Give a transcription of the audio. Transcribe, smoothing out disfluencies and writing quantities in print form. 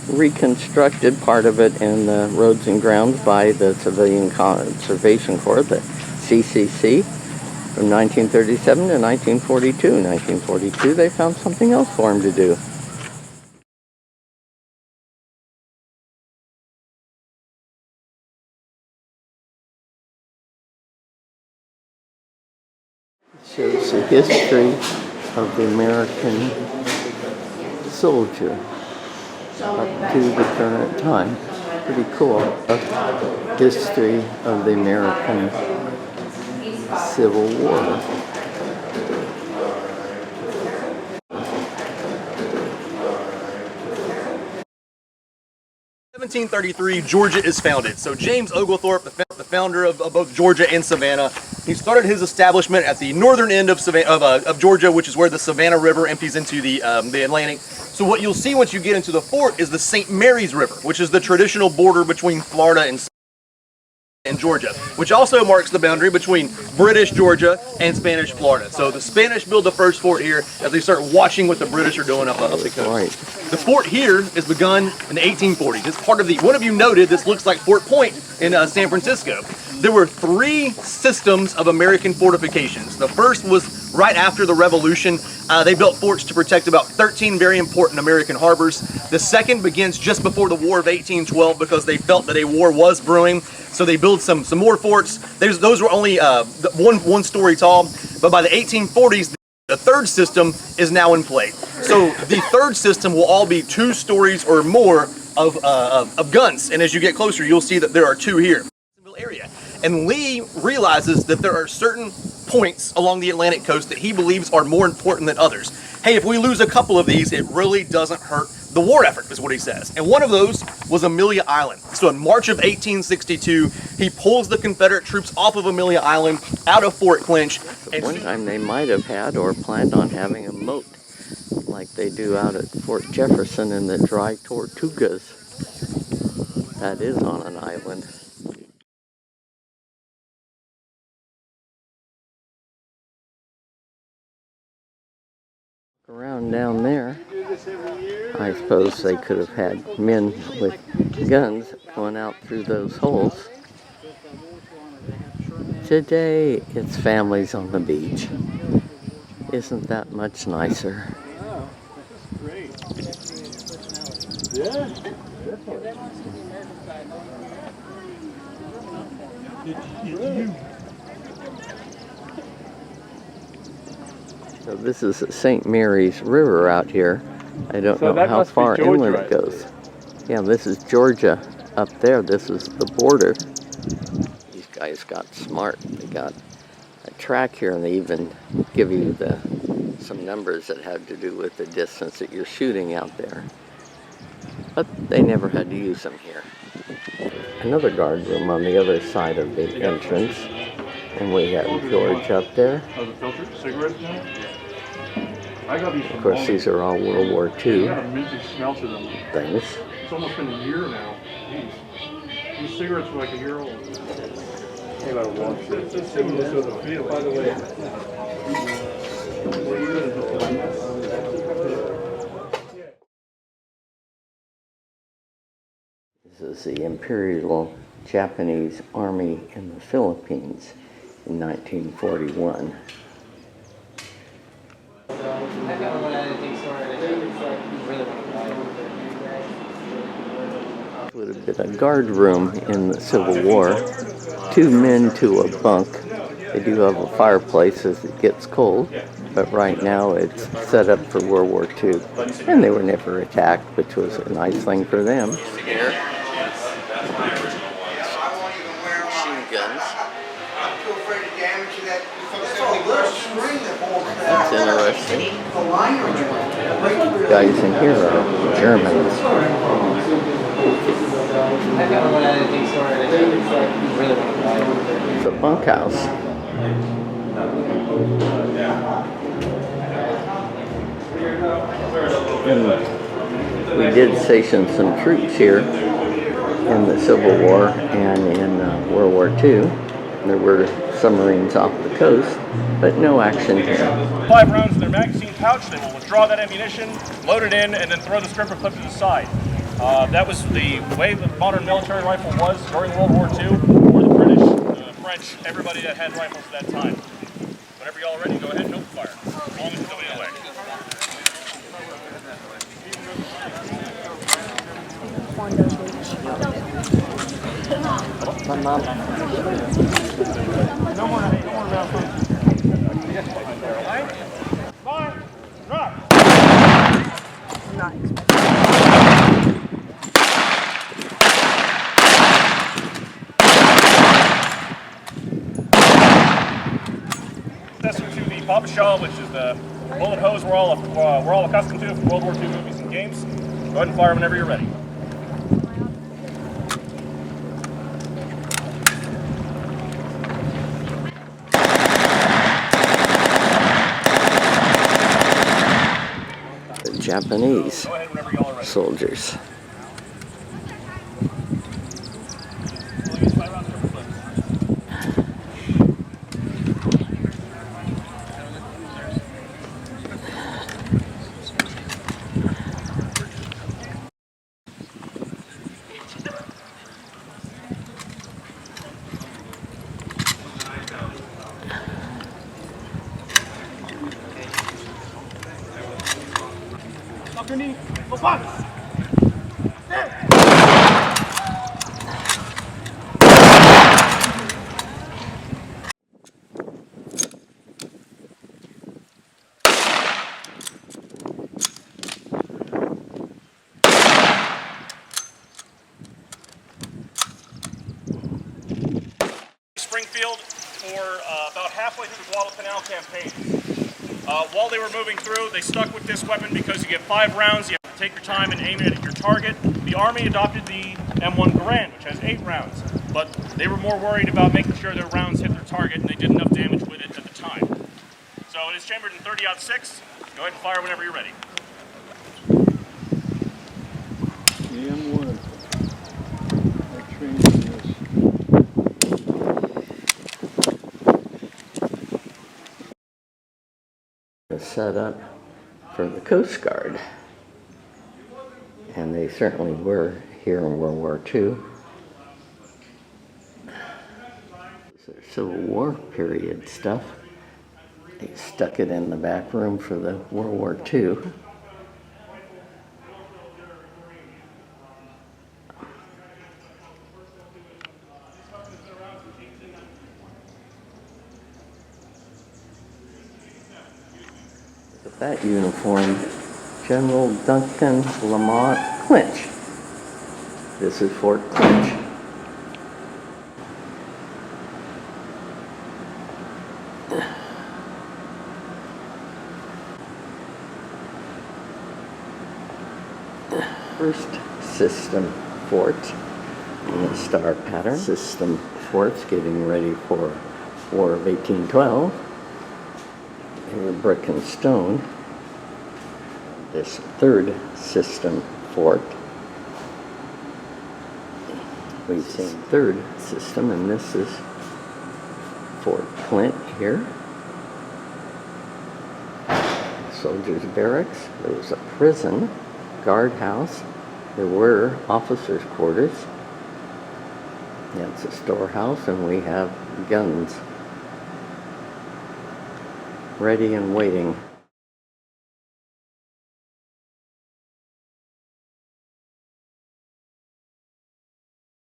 Reconstructed part of it in the Roads and Grounds by the Civilian Conservation Corps, the CCC, from 1937 to 1942. In 1942, they found something else for him to do. It shows the history of the American soldier up to the current time. Pretty cool. History of the American Civil War. 1733, Georgia is founded. So James Oglethorpe, the founder of both Georgia and Savannah, he started his establishment at the northern end of Georgia, which is where the Savannah River empties into the Atlantic. So what you'll see once you get into the fort is the St. Mary's River, which is the traditional border between Florida and Georgia, which also marks the boundary between British Georgia and Spanish Florida. So the Spanish build the first fort here as they start watching what the British are doing up the coast. Right. The fort here is begun in the 1840s. It's part of the, one of you noted, this looks like Fort Point in San Francisco. There were 3 systems of American fortifications. The first was right after the Revolution. They built forts to protect about 13 very important American harbors. The second begins just before the War of 1812 because they felt that a war was brewing. So they built some more forts. Those were only one story tall, but by the 1840s, the third system is now in play. So the third system will all be 2 stories or more of guns. And as you get closer, you'll see that there are 2 here. Area. And Lee realizes that there are certain points along the Atlantic coast that he believes are more important than others. Hey, if we lose a couple of these, it really doesn't hurt the war effort, is what he says. And one of those was Amelia Island. So in March of 1862, he pulls the Confederate troops off of Amelia Island, out of Fort Clinch. And one time they might have had or planned on having a moat like they do out at Fort Jefferson in the Dry Tortugas. That is on an island. Around down there, I suppose they could have had men with guns going out through those holes. Today, it's families on the beach. Isn't that much nicer? So this is St. Mary's River out here. I don't know how far inland it goes. Yeah, this is Georgia up there. This is the border. These guys got smart. They got a track here, and they even give you some numbers that have to do with the distance that you're shooting out there. But they never had to use them here. Another guard room on the other side of the entrance. And we have George up there. Of course, these are all World War II things. It's almost been a year now. Jeez. These cigarettes are like a year old. I gotta watch this. By the way. This is the Imperial Japanese Army in the Philippines in 1941. Would have been a guard room in the Civil War. 2 men to a bunk. They do have a fireplace as it gets cold, but right now it's set up for World War II. And they were never attacked, which was a nice thing for them. Here. Machine guns. That's interesting. Guys in here are Germans. It's a bunkhouse. And we did station some troops here in the Civil War and in World War II. There were submarines off the coast, but no action here. 5 rounds in their magazine pouch. They will withdraw that ammunition, load it in, and then throw the scrimper clip to the side. That was the way the modern military rifle was during World War II, or the British, the French, everybody that had rifles at that time. Whenever y'all are ready, go ahead and open fire. As long as it's going away. My mom. No more round. Fine. Drop. Not expecting. Successor to the Papa-Shaw, which is the bullet hose we're all accustomed to from World War II movies and games. Go ahead and fire whenever you're ready. The Japanese Go ahead whenever y'all are ready. soldiers. We'll use 5 rounds for clips. Up your knee. Go box. Springfield for about halfway through the Guadalcanal campaign. While they were moving through, they stuck with this weapon because you get 5 rounds, you have to take your time and aim it at your target. The Army adopted the M1 Garand, which has 8 rounds, but they were more worried about making sure their rounds hit their target and they did enough damage with it at the time. So it is chambered in 30-06. Go ahead and fire whenever you're ready. The M1. I trained in this. Set up for the Coast Guard, and they certainly were here in World War II. This is Civil War period stuff. They stuck it in the back room for the World War II. With that uniform, General Duncan Lamont Clinch. This is Fort Clinch. First system fort in the star pattern. System forts getting ready for War of 1812. They were brick and stone. This third system fort, we've seen third system, and this is Fort Clinch here. Soldiers' barracks. There was a prison, guardhouse. There were officers' quarters. That's a storehouse, and we have guns ready and waiting.